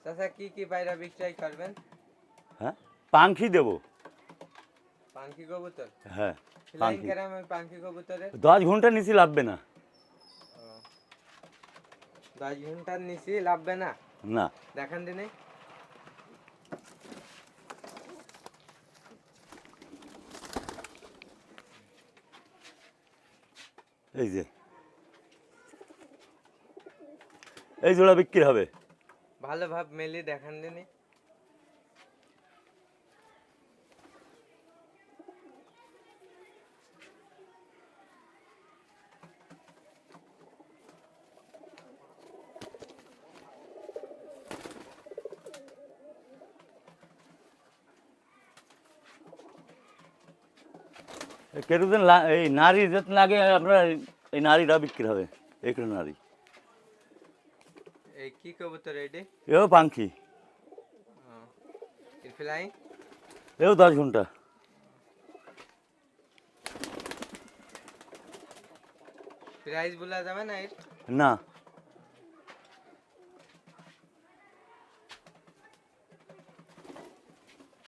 চাচা কি পায়রা বিক্রয় করবেন? হ্যাঁ, পাখি দেবো। পাখি কবুতর? হ্যাঁ, ফ্লাইং কেরাম পাখি কবুতরের 10 ঘন্টা নিচে লাভবে না। 10 ঘন্টার নিচে লাভবে না? না। দেখান দিনে। এই যে এই জোড়া বিক্রি হবে। ভালো ভাব মেলি দেখান দিনে। কেরোদিন এই নারী যেতে লাগে আপনার, এই নারীটা বিক্রি হবে। একটু নারী। এই কি কবুতর এটি? এও পাখি। ফ্লাইং? এও 10 ঘন্টা। প্রাইস বলা যাবে না এর? না।